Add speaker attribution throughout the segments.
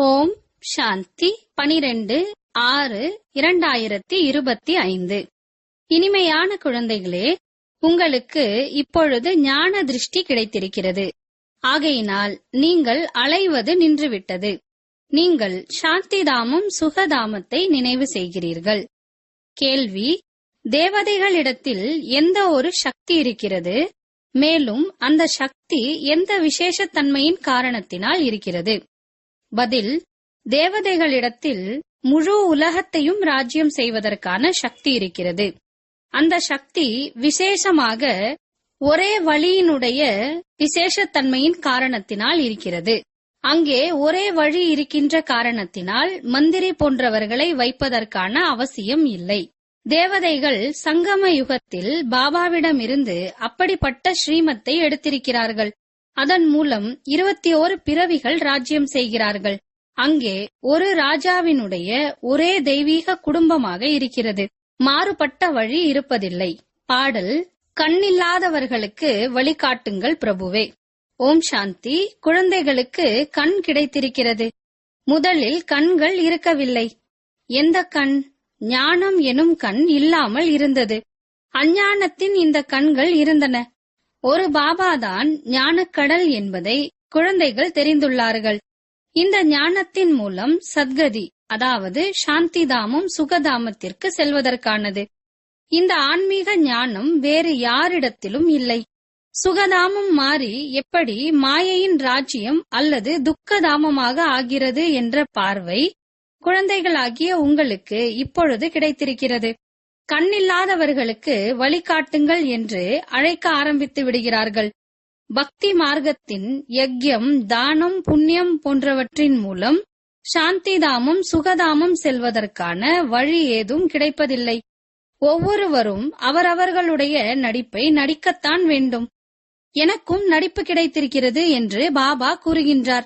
Speaker 1: ஓம் சாந்தி 12/6/2025. இனிமையான குழந்தைகளே, உங்களுக்கு இப்பொழுது ஞான திருஷ்டி கிடைத்திருக்கிறது. ஆகையினால் நீங்கள் அலைவது நின்றுவிட்டது. நீங்கள் சாந்திதாமம் சுகதாமத்தை நினைவு செய்கிறீர்கள். கேள்வி: தேவதைகளிடத்தில் எந்த ஒரு சக்தி இருக்கிறது? மேலும் அந்த சக்தி எந்த விசேஷத்தன்மையின் காரணத்தினால் இருக்கிறது? பதில்: தேவதைகளிடத்தில் முழு உலகத்தையும் ராஜ்யம் செய்வதற்கான சக்தி இருக்கிறது. அந்த சக்தி விசேஷமாக ஒரே வழியினுடைய விசேஷத்தன்மையின் காரணத்தினால் இருக்கிறது. அங்கே ஒரே வழி இருக்கின்ற காரணத்தினால் மந்திரி போன்றவர்களை வைப்பதற்கான அவசியம் இல்லை. தேவதைகள் சங்கம யுகத்தில் பாபாவிடமிருந்து அப்படிப்பட்ட ஸ்ரீமத்தை எடுத்திருக்கிறார்கள். அதன் மூலம் 21 பிறவிகள் ராஜ்யம் செய்கிறார்கள். அங்கே ஒரு ராஜாவினுடைய ஒரே தெய்வீக குடும்பமாக இருக்கிறது. மாறுபட்ட வழி இருப்பதில்லை. பாடல்: கண்ணில்லாதவர்களுக்கு வழிகாட்டுங்கள் பிரபுவே. ஓம் சாந்தி. குழந்தைகளுக்கு கண் கிடைத்திருக்கிறது. முதலில் கண்கள் இருக்கவில்லை. எந்த கண்? ஞானம் எனும் கண் இல்லாமல் இருந்தது. அஞ்ஞானத்தின் இந்த கண்கள் இருந்தன. ஒரு பாபாதான் ஞானக்கடல் என்பதை குழந்தைகள் தெரிந்துள்ளார்கள். இந்த ஞானத்தின் மூலம் சத்கதி, அதாவது சாந்திதாமம் சுகதாமத்திற்கு செல்வதற்கானது. இந்த ஆன்மீக ஞானம் வேறு யாரிடத்திலும் இல்லை. சுகதாமம் மாறி எப்படி மாயையின் ராஜ்யம் அல்லது துக்கதாமமாக ஆகிறது என்ற பார்வை குழந்தைகளாகிய உங்களுக்கு இப்பொழுது கிடைத்திருக்கிறது. கண்ணில்லாதவர்களுக்கு வழிகாட்டுங்கள் என்று அழைக்க ஆரம்பித்து விடுகிறார்கள். பக்தி மார்க்கத்தின் யக்யம், தானம், புண்ணியம் போன்றவற்றின் மூலம் சாந்திதாமம் சுகதாமம் செல்வதற்கான வழி ஏதும் கிடைப்பதில்லை. ஒவ்வொருவரும் அவரவர்களுடைய நடிப்பை நடிக்கத்தான் வேண்டும். எனக்கும் நடிப்பு கிடைத்திருக்கிறது என்று பாபா கூறுகின்றார்.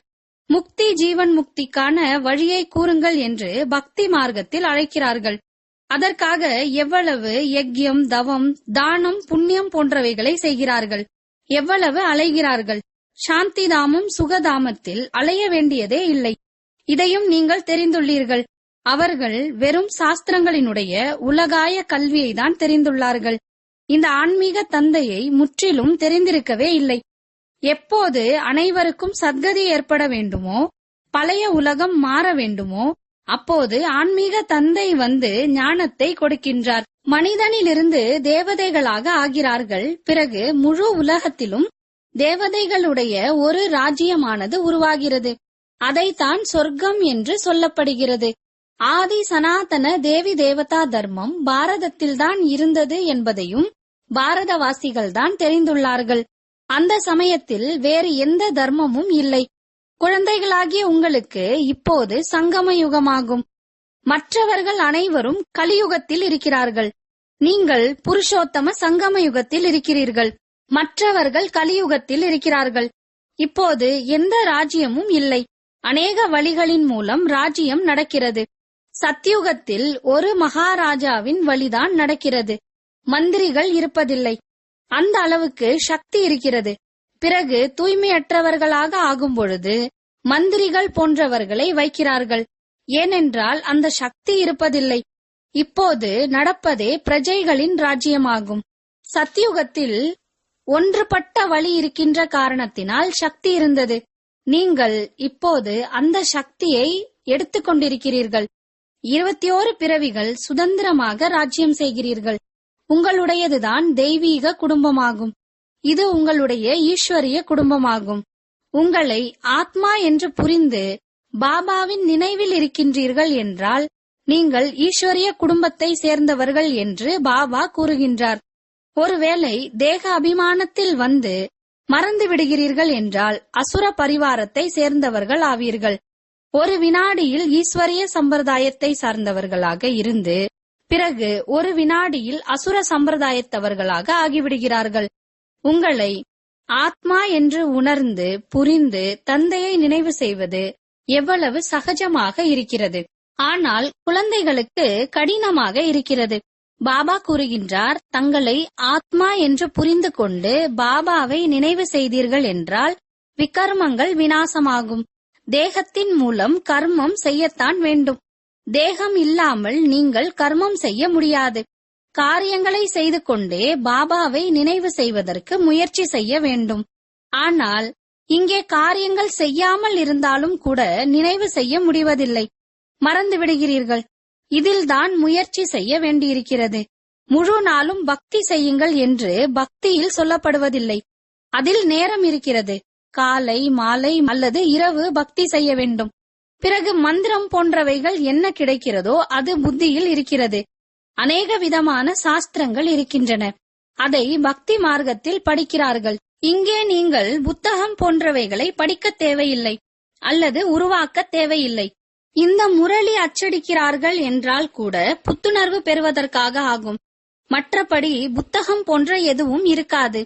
Speaker 1: முக்தி ஜீவன் முக்திக்கான வழியை கூறுங்கள் என்று பக்தி மார்க்கத்தில் அழைக்கிறார்கள். அதற்காக எவ்வளவு யக்யம், தவம், தானம், புண்ணியம் போன்றவைகளை செய்கிறார்கள். எவ்வளவு அலைகிறார்கள். சாந்திதாமம் சுகதாமத்தில் அலைய வேண்டியதே இல்லை. இதையும் நீங்கள் தெரிந்துள்ளீர்கள். அவர்கள் வெறும் சாஸ்திரங்களினுடைய உலகாய கல்வியை தான் தெரிந்துள்ளார்கள். இந்த ஆன்மீக தந்தையை முற்றிலும் தெரிந்திருக்கவே இல்லை. எப்போது அனைவருக்கும் சத்கதி ஏற்பட வேண்டுமோ, பழைய உலகம் மாற வேண்டுமோ, அப்போது ஆன்மீக தந்தை வந்து ஞானத்தை கொடுக்கின்றார். மனிதனிலிருந்து தேவதைகளாக ஆகிறார்கள். பிறகு முழு உலகத்திலும் தேவதைகளுடைய ஒரு ராஜ்யமானது உருவாகிறது. அதைத்தான் சொர்க்கம் என்று சொல்லப்படுகிறது. ஆதி சனாதன தேவி தேவதா தர்மம் பாரதத்தில்தான் இருந்தது என்பதையும் பாரதவாசிகள்தான் தெரிந்துள்ளார்கள். அந்த சமயத்தில் வேறு எந்த தர்மமும் இல்லை. குழந்தைகளாகிய உங்களுக்கு இப்போது சங்கம யுகமாகும். மற்றவர்கள் அனைவரும் கலியுகத்தில் இருக்கிறார்கள். நீங்கள் புருஷோத்தம சங்கம யுகத்தில் இருக்கிறீர்கள். மற்றவர்கள் கலியுகத்தில் இருக்கிறார்கள். இப்போது எந்த ராஜ்யமும் இல்லை. அநேக வழிகளின் மூலம் ராஜ்யம் நடக்கிறது. சத்யுகத்தில் ஒரு மகாராஜாவின் வழிதான் நடக்கிறது. மந்திரிகள் இருப்பதில்லை. அந்த அளவுக்கு சக்தி இருக்கிறது. பிறகு தூய்மையற்றவர்களாக ஆகும் பொழுது மந்திரிகள் போன்றவர்களை வைக்கிறார்கள். ஏனென்றால் அந்த சக்தி இருப்பதில்லை. இப்போது நடப்பதே பிரஜைகளின் ராஜ்யமாகும். சத்யுகத்தில் ஒன்றுபட்ட வழி இருக்கின்ற காரணத்தினால் சக்தி இருந்தது. நீங்கள் இப்போது அந்த சக்தியை எடுத்துக்கொண்டிருக்கிறீர்கள். 21 பிறவிகள் சுதந்திரமாக ராஜ்யம் செய்கிறீர்கள். உங்களுடையதுதான் தெய்வீக குடும்பமாகும். இது உங்களுடைய ஈஸ்வரிய குடும்பமாகும். உங்களை ஆத்மா என்று புரிந்து பாபாவின் நினைவில் இருக்கின்றீர்கள் என்றால் நீங்கள் ஈஸ்வரிய குடும்பத்தை சேர்ந்தவர்கள் என்று பாபா கூறுகின்றார். ஒருவேளை தேக அபிமானத்தில் வந்து மறந்து விடுகிறீர்கள் என்றால் அசுர பரிவாரத்தை சேர்ந்தவர்கள் ஆவீர்கள். ஒரு வினாடியில் ஈஸ்வரிய சம்பிரதாயத்தை சார்ந்தவர்களாக இருந்து பிறகு ஒரு வினாடியில் அசுர சம்பிரதாயத்தவர்களாக ஆகிவிடுகிறார்கள். உங்களை ஆத்மா என்று உணர்ந்து புரிந்து தந்தையை நினைவு செய்வது எவ்வளவு சகஜமாக இருக்கிறது. ஆனால் குழந்தைகளுக்கு கடினமாக இருக்கிறது. பாபா கூறுகின்றார், தங்களை ஆத்மா என்று புரிந்து கொண்டு பாபாவை நினைவு செய்தீர்கள் என்றால் விகர்மங்கள் வினாசமாகும். தேகத்தின் மூலம் கர்மம் செய்யத்தான் வேண்டும். தேகம் இல்லாமல் நீங்கள் கர்மம் செய்ய முடியாது. காரியங்களை செய்து கொண்டே பாபாவை நினைவு செய்வதற்கு முயற்சி செய்ய வேண்டும். ஆனால் இங்கே காரியங்கள் செய்யாமல் இருந்தாலும் கூட நினைவு செய்ய முடிவதில்லை. மறந்து விடுகிறீர்கள். இதில்தான் முயற்சி செய்ய வேண்டியிருக்கிறது. முழு நாளும் பக்தி செய்யுங்கள் என்று பக்தியில் சொல்லப்படுவதில்லை. அதில் நேரம் இருக்கிறது. காலை, மாலை அல்லது இரவு பக்தி செய்ய வேண்டும். பிறகு மந்திரம் போன்றவைகள் என்ன கிடைக்கிறதோ அது புத்தியில் இருக்கிறது. அநேக விதமான சாஸ்திரங்கள் இருக்கின்றன. அதை பக்தி மார்க்கத்தில் படிக்கிறார்கள். இங்கே நீங்கள் புத்தகம் போன்றவைகளை படிக்க தேவையில்லை அல்லது உருவாக்க தேவையில்லை. இந்த முரளி அச்சடிக்கிறார்கள் என்றால் கூட புத்துணர்வு பெறுவதற்காக ஆகும். மற்றபடி புத்தகம் போன்ற எதுவும் இருக்காது.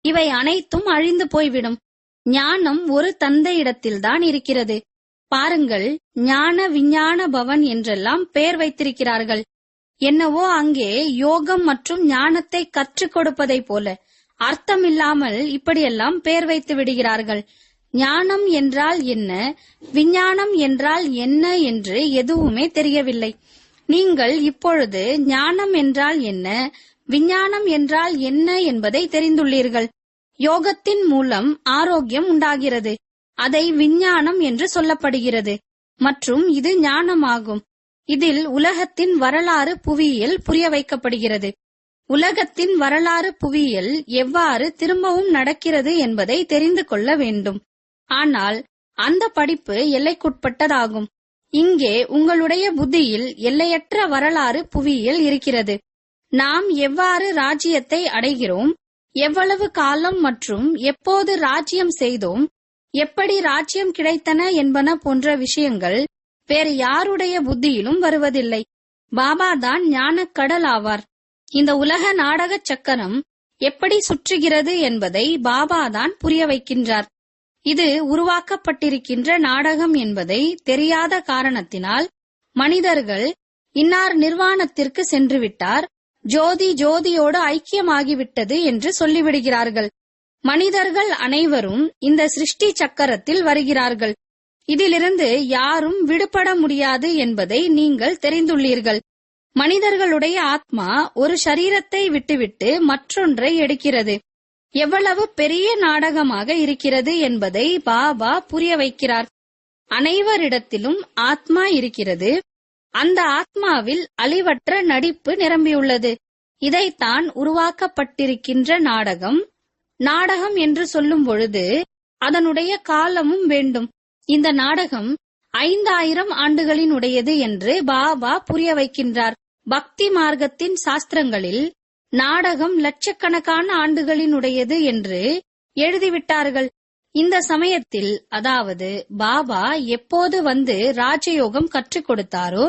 Speaker 1: இவை அனைத்தும் அழிந்து போய்விடும். ஞானம் ஒரு தந்தையிடத்தில்தான் இருக்கிறது. பாருங்கள், ஞான விஞ்ஞான பவன் என்றெல்லாம் பெயர் வைத்திருக்கிறார்கள். என்னவோ அங்கே யோகம் மற்றும் ஞானத்தை கற்றுக் கொடுப்பதை போல அர்த்தமில்லாமல் இப்படியெல்லாம் பெயர் வைத்து விடுகிறார்கள். ஞானம் என்றால் என்ன, விஞ்ஞானம் என்றால் என்ன என்று எதுவுமே தெரியவில்லை. நீங்கள் இப்பொழுது ஞானம் என்றால் என்ன, விஞ்ஞானம் என்றால் என்ன என்பதை தெரிந்துள்ளீர்கள். யோகத்தின் மூலம் ஆரோக்கியம் உண்டாகிறது. அதை விஞ்ஞானம் என்று சொல்லப்படுகிறது. மற்றும் இது ஞானமாகும். இதில் உலகத்தின் வரலாறு புவியியல் புரிய வைக்கப்படுகிறது. உலகத்தின் வரலாறு புவியியல் எவ்வாறு திரும்பவும் நடக்கிறது என்பதை தெரிந்து கொள்ள வேண்டும். ஆனால் அந்த படிப்பு எல்லைக்குட்பட்டதாகும். இங்கே உங்களுடைய புத்தியில் எல்லையற்ற வரலாறு புவியியல் இருக்கிறது. நாம் எவ்வாறு ராஜ்யத்தை அடைகிறோம், எவ்வளவு காலம் மற்றும் எப்போது ராஜ்யம் செய்தோம், எப்படி ராஜ்யம் கிடைத்தன என்பன போன்ற விஷயங்கள் வேறு யாருடைய புத்தியிலும் வருவதில்லை. பாபா தான் ஞானக் கடல் ஆவார். இந்த உலக நாடக சக்கரம் எப்படி சுற்றுகிறது என்பதை பாபா தான் புரிய வைக்கின்றார். இது உருவாக்கப்பட்டிருக்கின்ற நாடகம் என்பதை தெரியாத காரணத்தினால் மனிதர்கள் இன்னார் நிர்வாணத்திற்கு சென்று விட்டார், ஜோதி ஜோதியோடு ஐக்கியமாகிவிட்டது என்று சொல்லிவிடுகிறார்கள். மனிதர்கள் அனைவரும் இந்த சிருஷ்டி சக்கரத்தில் வருகிறார்கள். இதிலிருந்து யாரும் விடுபட முடியாது என்பதை நீங்கள் தெரிந்துள்ளீர்கள். மனிதர்களுடைய ஆத்மா ஒரு சரீரத்தை விட்டுவிட்டு மற்றொன்றை எடுக்கிறது. எவ்வளவு பெரிய நாடகமாக இருக்கிறது என்பதை பாபா புரிய வைக்கிறார். அனைவரிடத்திலும் ஆத்மா இருக்கிறது. அந்த ஆத்மாவில் அழிவற்ற நடிப்பு நிரம்பியுள்ளது. இதைத்தான் உருவாக்கப்பட்டிருக்கின்ற நாடகம். நாடகம் என்று சொல்லும் பொழுது அதனுடைய காலமும் வேண்டும். இந்த நாடகம் 5000 ஆண்டுகளினுடையது என்று பாபா புரிய வைக்கின்றார். பக்தி மார்க்கத்தின் சாஸ்திரங்களில் நாடகம் லட்சக்கணக்கான ஆண்டுகளினுடையது என்று எழுதிவிட்டார்கள். இந்த சமயத்தில், அதாவது பாபா எப்போது வந்து ராஜயோகம் கற்றுக் கொடுத்தாரோ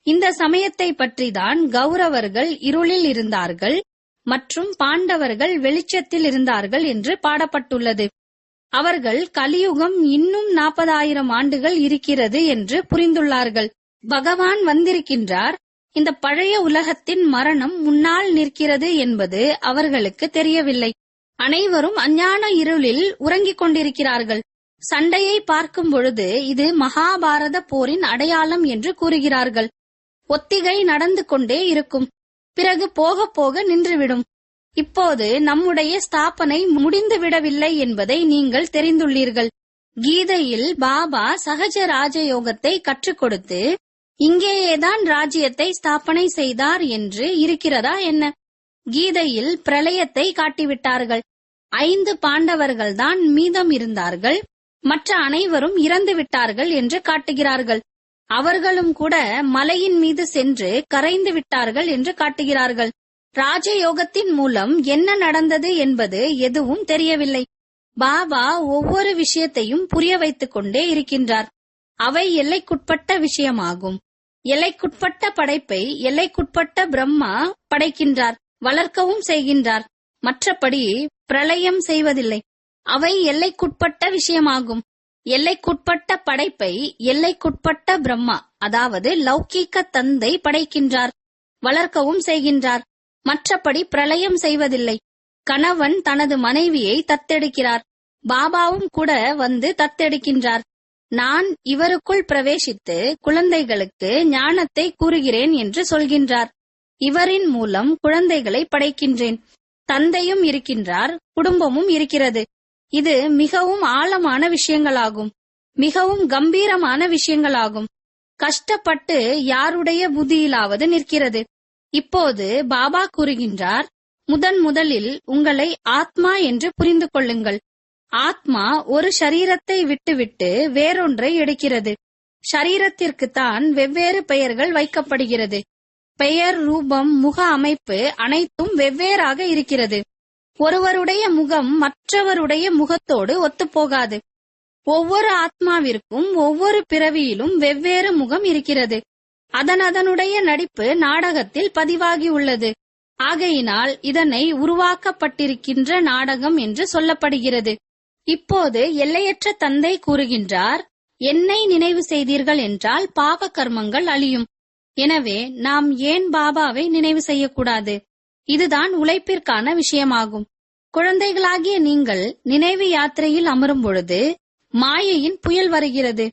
Speaker 1: இந்த சமயத்தை பற்றிதான் கௌரவர்கள் இருளில் இருந்தார்கள் மற்றும் பாண்டவர்கள் வெளிச்சத்தில் இருந்தார்கள் என்று பாடப்பட்டுள்ளது. அவர்கள் கலியுகம் இன்னும் 40,000 ஆண்டுகள் இருக்கிறது என்று புரிந்துள்ளார்கள். பகவான் வந்திருக்கின்றார். இந்த பழைய உலகத்தின் மரணம் முன்னால் நிற்கிறது என்பது அவர்களுக்கு தெரியவில்லை. அனைவரும் அஞ்ஞான இருளில் உறங்கிக் கொண்டிருக்கிறார்கள். சண்டையை பார்க்கும் பொழுது இது மகாபாரத போரின் அடையாளம் என்று கூறுகிறார்கள். ஒத்திகை நடந்து கொண்டே இருக்கும். பிறகு போக போக நின்றுவிடும். இப்போது நம்முடைய ஸ்தாபனை முடிந்து விடவில்லை என்பதை நீங்கள் தெரிந்துள்ளீர்கள். கீதையில் பாபா சகஜ ராஜயோகத்தை கற்றுக் கொடுத்து இங்கேயேதான் ராஜ்யத்தை ஸ்தாபனை செய்தார் என்று இருக்கிறதா என்ன? கீதையில் பிரளயத்தை காட்டிவிட்டார்கள். 5 பாண்டவர்கள்தான் மீதம் இருந்தார்கள், மற்ற அனைவரும் இறந்து விட்டார்கள் என்று காட்டுகிறார்கள். அவர்களும் கூட மலையின் மீது சென்று கரைந்து விட்டார்கள் என்று காட்டுகிறார்கள். ராஜயோகத்தின் மூலம் என்ன நடந்தது என்பது எதுவும் தெரியவில்லை. பாபா ஒவ்வொரு விஷயத்தையும் புரிய வைத்துக் கொண்டே இருக்கின்றார். அவை எல்லைக்குட்பட்ட விஷயமாகும். எல்லைக்குட்பட்ட படைப்பை எல்லைக்குட்பட்ட பிரம்மா படைக்கின்றார், வளர்க்கவும் செய்கின்றார். மற்றபடி பிரளயம் செய்வதில்லை. அவை எல்லைக்குட்பட்ட விஷயமாகும். எல்லைக்குட்பட்ட படைப்பை எல்லைக்குட்பட்ட பிரம்மா, அதாவது லௌகீக தந்தை படைக்கின்றார், வளர்க்கவும் செய்கின்றார். மற்றபடி பிரளயம் செய்வதில்லை. கணவன் தனது மனைவியை தத்தெடுக்கிறார். பாபாவும் கூட வந்து தத்தெடுக்கின்றார். நான் இவருக்குள் பிரவேசித்து குழந்தைகளுக்கு ஞானத்தை கூறுகிறேன் என்று சொல்கின்றார். இவரின் மூலம் குழந்தைகளை படைக்கின்றேன். தந்தையும் இருக்கின்றார், குடும்பமும் இருக்கிறது. இது மிகவும் ஆழமான விஷயங்களாகும், மிகவும் கம்பீரமான விஷயங்களாகும். கஷ்டப்பட்டு யாருடைய புத்தியிலாவது நிற்கிறது. இப்போது பாபா கூறுகின்றார், முதலில் உங்களை ஆத்மா என்று புரிந்து கொள்ளுங்கள். ஆத்மா ஒரு சரீரத்தை விட்டுவிட்டு வேறொன்றை எடுக்கிறது. சரீரத்திற்குத்தான் வெவ்வேறு பெயர்கள் வைக்கப்படுகிறது. பெயர், ரூபம், முக அமைப்பு அனைத்தும் வெவ்வேறாக இருக்கிறது. ஒருவருடைய முகம் மற்றவருடைய முகத்தோடு ஒத்துப்போகாது. ஒவ்வொரு ஆத்மாவிற்கும் ஒவ்வொரு பிறவியிலும் வெவ்வேறு முகம் இருக்கிறது. அதனுடைய நடிப்பு நாடகத்தில் பதிவாகியுள்ளது. ஆகையினால் இதனை உருவாக்கப்பட்டிருக்கின்ற நாடகம் என்று சொல்லப்படுகிறது. இப்போது எல்லையற்ற தந்தை கூறுகின்றார், என்னை நினைவு செய்தீர்கள் என்றால் பாவ கர்மங்கள் அழியும். எனவே நாம் ஏன் பாபாவை நினைவு செய்யக்கூடாது? இதுதான் உழைப்பிற்கான விஷயமாகும். குழந்தைகளாகிய நீங்கள் நினைவு யாத்திரையில் அமரும் பொழுது மாயையின் புயல் வருகிறது,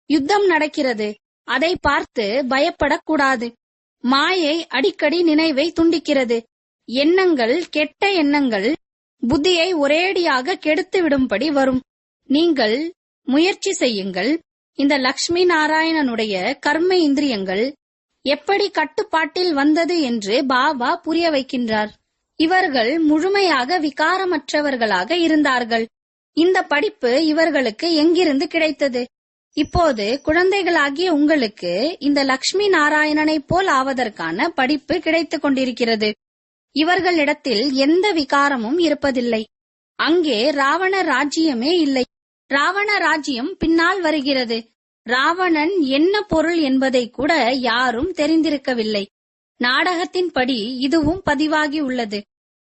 Speaker 1: யுத்தம் நடக்கிறது. அதை பார்த்து பயப்படக்கூடாது. மாயை அடிக்கடி நினைவை துண்டிக்கிறது. எண்ணங்கள், கெட்ட எண்ணங்கள் புத்தியை ஒரேடியாக கெடுத்து விடும்படி வரும். நீங்கள் முயற்சி செய்யுங்கள். இந்த லக்ஷ்மி நாராயணனுடைய கர்ம இந்திரியங்கள் எப்படி கட்டுப்பாட்டில் வந்தது என்று பாபா புரிய வைக்கின்றார். இவர்கள் முழுமையாக விகாரமற்றவர்களாக இருந்தார்கள். இந்த படிப்பு இவர்களுக்கு எங்கிருந்து கிடைத்தது? இப்போது குழந்தைகளாகிய உங்களுக்கு இந்த லக்ஷ்மி நாராயணனை போல் ஆவதற்கான படிப்பு கிடைத்துக் கொண்டிருக்கிறது. இவர்களிடத்தில் எந்த விகாரமும் இருப்பதில்லை. அங்கே ராவண ராஜ்யமே இல்லை. ராவண ராஜ்யம் பின்னால் வருகிறது. ராவணன் என்ன பொருள் என்பதை கூட யாரும் தெரிந்திருக்கவில்லை. நாடகத்தின்படி இதுவும் பதிவாகி உள்ளது.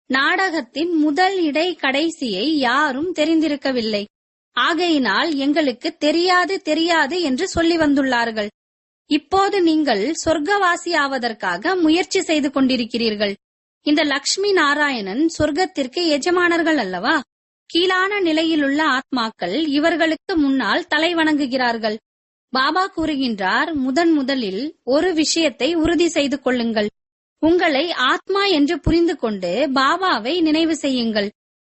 Speaker 1: நாடகத்தின் முதல், இடை, கடைசியை யாரும் தெரிந்திருக்கவில்லை. ஆகையினால் எங்களுக்கு தெரியாது என்று சொல்லி வந்துள்ளார்கள். இப்போது நீங்கள் சொர்க்கவாசி ஆவதற்காக முயற்சி செய்து கொண்டிருக்கிறீர்கள். இந்த லக்ஷ்மி நாராயணன் சொர்க்கத்திற்கு எஜமானர்கள் அல்லவா? கீழான நிலையிலுள்ள ஆத்மாக்கள் இவர்களுக்கு முன்னால் தலை வணங்குகிறார்கள். பாபா கூறுகின்றார், முதலில் ஒரு விஷயத்தை உறுதி செய்து கொள்ளுங்கள். உங்களை ஆத்மா என்று புரிந்து கொண்டு பாபாவை நினைவு செய்யுங்கள்.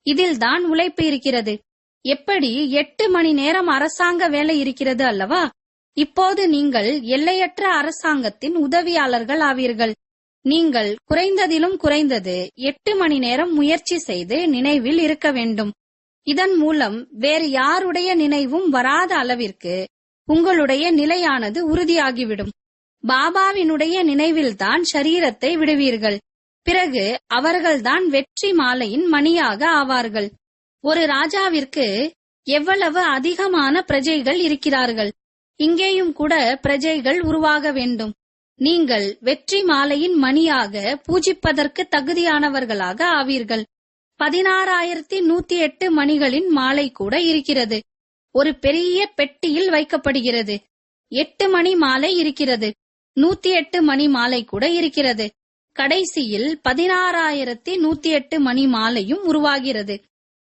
Speaker 1: இதில்தான் உழைப்பு இருக்கிறது. எப்படி 8 மணி நேரம் அரசாங்க வேலை இருக்கிறது அல்லவா? இப்போது நீங்கள் எல்லையற்ற அரசாங்கத்தின் உதவியாளர்கள் ஆவீர்கள். நீங்கள் குறைந்ததிலும் குறைந்தது 8 மணி நேரம் முயற்சி செய்து நினைவில் இருக்க வேண்டும். இதன் மூலம் வேறு யாருடைய நினைவும் வராத அளவிற்கு உங்களுடைய நிலையானது உறுதியாகிவிடும். பாபாவினுடைய நினைவில்தான் ஷரீரத்தை விடுவீர்கள். பிறகு அவர்கள்தான் வெற்றி மாலையின் மணியாக ஆவார்கள். ஒரு ராஜாவிற்கு எவ்வளவு அதிகமான பிரஜைகள் இருக்கிறார்கள். இங்கேயும் கூட பிரஜைகள் உருவாக வேண்டும். நீங்கள் வெற்றி மாலையின் மணியாக பூஜிப்பதற்கு தகுதியானவர்களாக ஆவீர்கள். 16,108 மணிகளின் மாலை கூட இருக்கிறது. ஒரு பெரிய பெட்டியில் வைக்கப்படுகிறது. 8 மணி மாலை இருக்கிறது. 108 மணி மாலை கூட இருக்கிறது. கடைசியில் 16,108 மணி மாலையும் உருவாகிறது.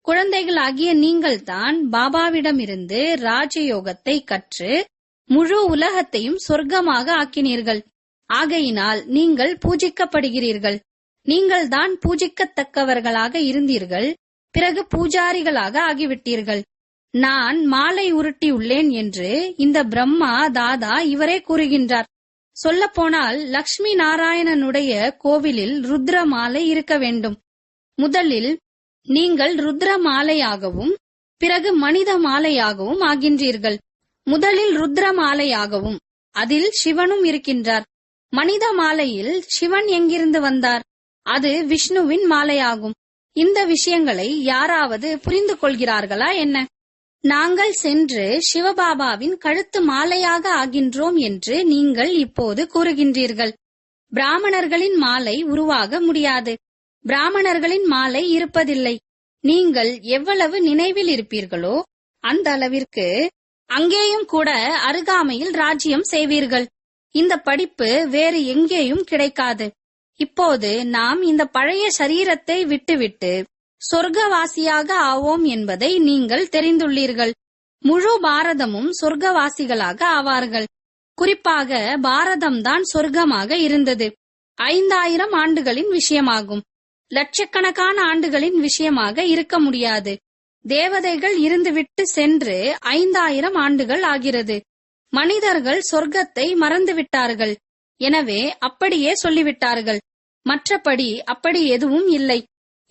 Speaker 1: குழந்தைகளாகிய நீங்கள்தான் பாபாவிடமிருந்து ராஜயோகத்தை கற்று முழு உலகத்தையும் சொர்க்கமாக ஆக்கினீர்கள். ஆகையினால் நீங்கள் பூஜிக்கப்படுகிறீர்கள். நீங்கள்தான் பூஜிக்கத்தக்கவர்களாக இருந்தீர்கள். பிறகு பூஜாரிகளாக ஆகிவிட்டீர்கள். நான் மாலை உருட்டியுள்ளேன் என்று இந்த பிரம்மா தாதா இவரே கூறுகின்றார். சொல்லப்போனால் லக்ஷ்மி நாராயணனுடைய கோவிலில் ருத்ர மாலை இருக்க வேண்டும். முதலில் நீங்கள் ருத்ர மாலையாகவும் பிறகு மனித மாலையாகவும் ஆகின்றீர்கள். முதலில் ருத்ர மாலையாகவும், அதில் சிவனும் இருக்கின்றார். மனித மாலையில் சிவன் எங்கிருந்து வந்தார்? அது விஷ்ணுவின் மாலையாகும். இந்த விஷயங்களை யாராவது புரிந்து கொள்கிறார்களா என்ன? நாங்கள் சென்று சிவபாபாவின் கழுத்து மாலையாக ஆகின்றோம் என்று நீங்கள் இப்போது கூறுகின்றீர்கள். பிராமணர்களின் மாலை உருவாக முடியாது. பிராமணர்களின் மாலை இருப்பதில்லை. நீங்கள் எவ்வளவு நினைவில் இருப்பீர்களோ அந்த அளவிற்கு அங்கேயும் கூட அருகாமையில் ராஜ்யம் செய்வீர்கள். இந்த படிப்பு வேறு எங்கேயும் கிடைக்காது. இப்போது நாம் இந்த பழைய சரீரத்தை விட்டுவிட்டு சொர்க்கவாசியாக ஆவோம் என்பதை நீங்கள் தெரிந்துள்ளீர்கள். முழு பாரதமும் சொர்க்கவாசிகளாக ஆவார்கள். குறிப்பாக பாரதம்தான் சொர்க்கமாக இருந்தது. 5000 ஆண்டுகளின் விஷயமாகும். லட்சக்கணக்கான ஆண்டுகளின் விஷயமாக இருக்க முடியாது. தேவதைகள் இருந்துவிட்டு சென்று 5000 ஆண்டுகள் ஆகிறது. மனிதர்கள் சொர்க்கத்தை மறந்துவிட்டார்கள். எனவே அப்படியே சொல்லிவிட்டார்கள். மற்றபடி அப்படி எதுவும் இல்லை.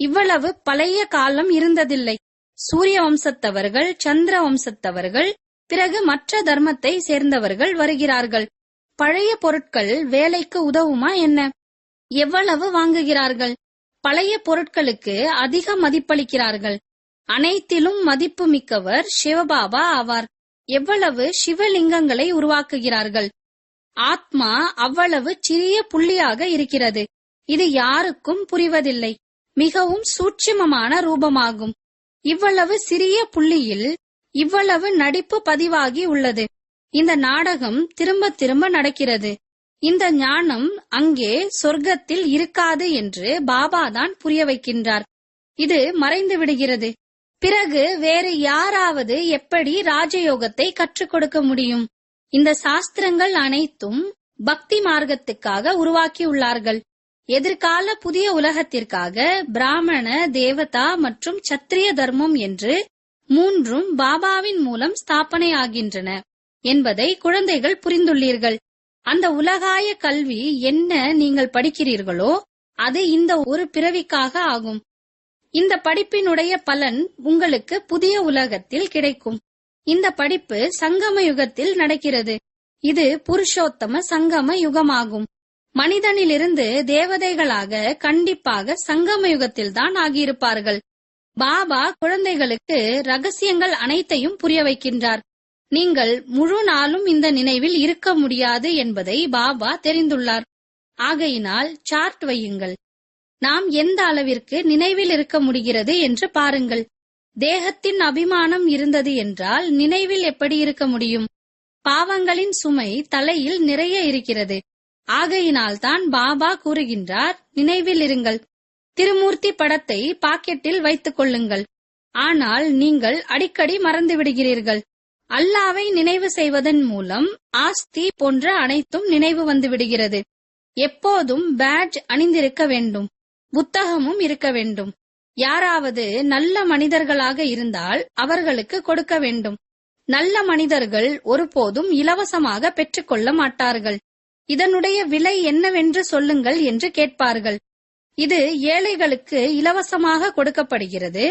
Speaker 1: இவ்வளவு பழைய காலம் இருந்ததில்லை. சூரிய வம்சத்தவர்கள், சந்திர வம்சத்தவர்கள், பிறகு மற்ற தர்மத்தை சேர்ந்தவர்கள் வருகிறார்கள். பழைய பொருட்கள் வேலைக்கு உதவுமா என்ன? எவ்வளவு வாங்குகிறார்கள்? பழைய பொருட்களுக்கு அதிக மதிப்பளிக்கிறார்கள். அனைத்திலும் மதிப்பு மிக்கவர் சிவபாபா ஆவார். எவ்வளவு சிவலிங்கங்களை உருவாக்குகிறார்கள். ஆத்மா அவ்வளவு சிறிய புள்ளியாக இருக்கிறது. இது யாருக்கும் புரிவதில்லை. மிகவும் சூட்சுமமான ரூபமாகும். இவ்வளவு சிறிய புள்ளியில் இவ்வளவு நடிப்பு பதிவாகி உள்ளது. இந்த நாடகம் திரும்ப திரும்ப நடக்கிறது. இந்த ஞானம் அங்கே சொர்க்கத்தில் இருக்காது என்று பாபாதான் புரிய வைக்கின்றார். இது மறைந்து விடுகிறது. பிறகு வேறு யாராவது எப்படி ராஜயோகத்தை கற்றுக் கொடுக்க முடியும்? இந்த சாஸ்திரங்கள் அனைத்தும் பக்தி மார்க்கத்துக்காக உருவாக்கியுள்ளார்கள். எதிர்கால புதிய உலகத்திற்காக பிராமண, தேவதா மற்றும் சத்திரிய தர்மம் என்று 3ம் பாபாவின் மூலம் ஸ்தாபனை ஆகின்றன என்பதை குழந்தைகள் புரிந்துள்ளீர்கள். அந்த உலகாய கல்வி என்ன நீங்கள் படிக்கிறீர்களோ அது இந்த ஒரு பிறவிக்காக ஆகும். இந்த படிப்பினுடைய பலன் உங்களுக்கு புதிய உலகத்தில் கிடைக்கும். இந்த படிப்பு சங்கம யுகத்தில் நடக்கிறது. இது புருஷோத்தம சங்கம யுகமாகும். மனிதனிலிருந்து தேவதைகளாக கண்டிப்பாக சங்கம யுகத்தில்தான் ஆகியிருப்பார்கள். பாபா குழந்தைகளுக்கு ரகசியங்கள் அனைத்தையும் புரிய வைக்கின்றார். நீங்கள் முழு நாளும் இந்த நினைவில் இருக்க முடியாது என்பதை பாபா தெரிந்துள்ளார். ஆகையினால் சார்ட் வையுங்கள். நாம் எந்த அளவிற்கு நினைவில் இருக்க முடிகிறது என்று பாருங்கள். தேகத்தின் அபிமானம் இருந்தது என்றால் நினைவில் எப்படி இருக்க முடியும்? பாவங்களின் சுமை தலையில் நிறைய இருக்கிறது. ஆகையினால்தான் பாபா கூறுகின்றார், நினைவில் இருங்கள். திருமூர்த்தி படத்தை பாக்கெட்டில் வைத்துக் கொள்ளுங்கள். ஆனால் நீங்கள் அடிக்கடி மறந்து விடுகிறீர்கள். அல்லாவை நினைவு செய்வதன் மூலம் ஆஸ்தி போன்ற அனைத்தும் நினைவு வந்து விடுகிறது. எப்போதும் பேட்ஜ் அணிந்திருக்க வேண்டும். புத்தகமும் இருக்க வேண்டும். யாராவது நல்ல மனிதர்களாக இருந்தால் அவர்களுக்கு கொடுக்க வேண்டும். நல்ல மனிதர்கள் ஒருபோதும் இலவசமாக பெற்றுக்கொள்ள மாட்டார்கள். இதனுடைய விலை என்னவென்று சொல்லுங்கள் என்று கேட்பார்கள். இது ஏழைகளுக்கு இலவசமாக கொடுக்கப்படுகிறது.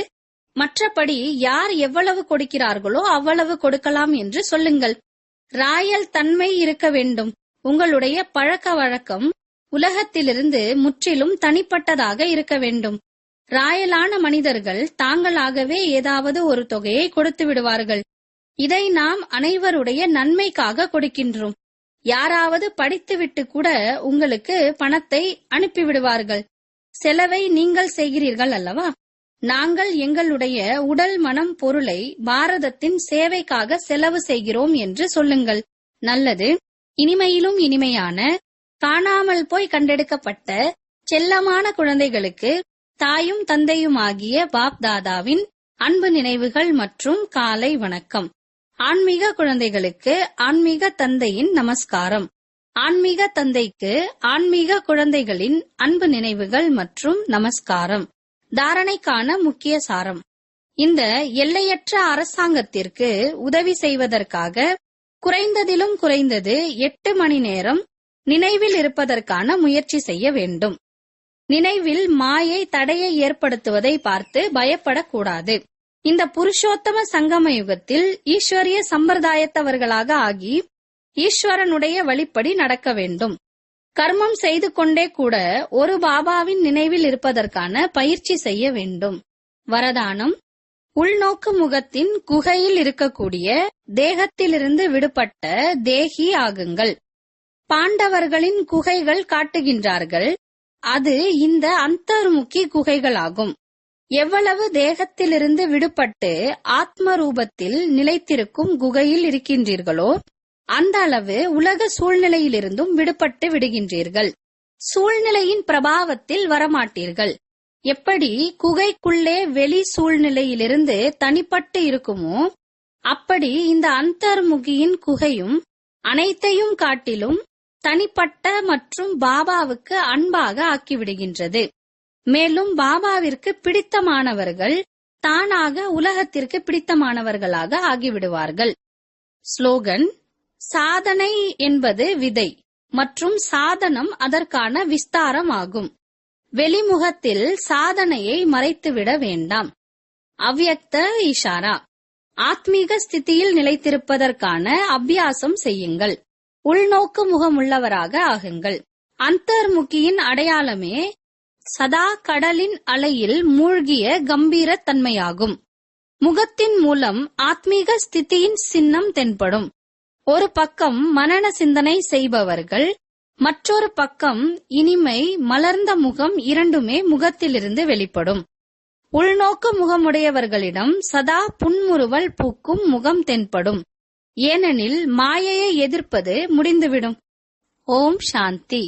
Speaker 1: மற்றபடி யார் எவ்வளவு கொடுக்கிறார்களோ அவ்வளவு கொடுக்கலாம் என்று சொல்லுங்கள். ராயல் தன்மை இருக்க வேண்டும். உங்களுடைய பழக்க வழக்கம் உலகத்திலிருந்து முற்றிலும் தனிப்பட்டதாக இருக்க வேண்டும். ராயலான மனிதர்கள் தாங்களாகவே ஏதாவது ஒரு தொகையை கொடுத்து விடுவார்கள். இதை நாம் அனைவருடைய நன்மைக்காக கொடுக்கின்றோம். யாராவது படித்துவிட்டு கூட உங்களுக்கு பணத்தை அனுப்பிவிடுவார்கள். செலவை நீங்கள் செய்கிறீர்கள் அல்லவா? நாங்கள் எங்களுடைய உடல், மனம், பொருளை பாரதத்தின் சேவைக்காக செலவு செய்கிறோம் என்று சொல்லுங்கள். நல்லது. இனிமையிலும் இனிமையான, காணாமல் போய் கண்டெடுக்கப்பட்ட செல்லமான குழந்தைகளுக்கு தாயும் தந்தையுமாகிய பாப் தாதாவின் அன்பு நினைவுகள் மற்றும் காலை வணக்கம். ஆன்மீக குழந்தைகளுக்கு ஆன்மீக தந்தையின் நமஸ்காரம். ஆன்மீக தந்தைக்கு ஆன்மீக குழந்தைகளின் அன்பு நினைவுகள் மற்றும் நமஸ்காரம். தாரணைக்கான முக்கிய சாரம். இந்த எல்லையற்ற அரசாங்கத்திற்கு உதவி செய்வதற்காக குறைந்ததிலும் குறைந்தது 8 மணி நேரம் நினைவில் இருப்பதற்கான முயற்சி செய்ய வேண்டும். நினைவில் மாயை தடையை ஏற்படுத்துவதை பார்த்து பயப்படக்கூடாது. இந்த புருஷோத்தம சங்கம யுகத்தில் ஈஸ்வரிய சம்பிரதாயத்தவர்களாக ஆகி ஈஸ்வரனுடைய வழிப்படி நடக்க வேண்டும். கர்மம் செய்து கொண்டே கூட ஒரு பாபாவின் நினைவில் இருப்பதற்கான பயிற்சி செய்ய வேண்டும். வரதானம்: உள்நோக்கு முகத்தின் குகையில் இருக்கக்கூடிய தேகத்திலிருந்து விடுபட்ட தேகி ஆகுங்கள். பாண்டவர்களின் குகைகள் காட்டுகின்றார்கள். அது இந்த அந்தர்முகி குகைகளாகும். எவ்வளவு தேகத்திலிருந்து விடுபட்டு ஆத்ம ரூபத்தில் நிலைத்திருக்கும் குகையில் இருக்கின்றீர்களோ அந்த அளவு உலக சூழ்நிலையிலிருந்தும் விடுபட்டு விடுகின்றீர்கள். சூழ்நிலையின் பிரபாவத்தில் வரமாட்டீர்கள். எப்படி குகைக்குள்ளே வெளி சூழ்நிலையிலிருந்து தனிப்பட்டு இருக்குமோ அப்படி இந்த அந்தர்முகியின் குகையும் அனைத்தையும் காட்டிலும் தனிப்பட்ட மற்றும் பாபாவுக்கு அன்பாக ஆக்கிவிடுகின்றது. மேலும் பாபாவிற்கு பிடித்தமானவர்கள் தானாக உலகத்திற்கு பிடித்தமானவர்களாக ஆகிவிடுவார்கள். ஸ்லோகன்: சாதனை என்பது விதை மற்றும் சாதனம் அதற்கான விஸ்தாரம் ஆகும். வெளிமுகத்தில் சாதனையை மறைத்துவிட வேண்டாம். அவ்யக்த இஷாரா: ஆத்மீக ஸ்திதியில் நிலைத்திருப்பதற்கான அபியாசம் செய்யுங்கள். உள்நோக்கு முகமுள்ளவராக ஆகுங்கள். அந்தர்முகியின் அடையாளமே சதா கடலின் அலையில் மூழ்கிய கம்பீர தன்மையாகும். முகத்தின் மூலம் ஆத்மீக ஸ்திதியின் சின்னம் தென்படும். ஒரு பக்கம் மனன சிந்தனை செய்பவர்கள், மற்றொரு பக்கம் இனிமை மலர்ந்த முகம், இரண்டுமே முகத்திலிருந்து வெளிப்படும். உள்நோக்கு முகமுடையவர்களிடம் சதா புன்முறுவல் பூக்கும் முகம் தென்படும். ஏனெனில் மாயையை எதிர்ப்பது முடிந்துவிடும். ஓம் சாந்தி.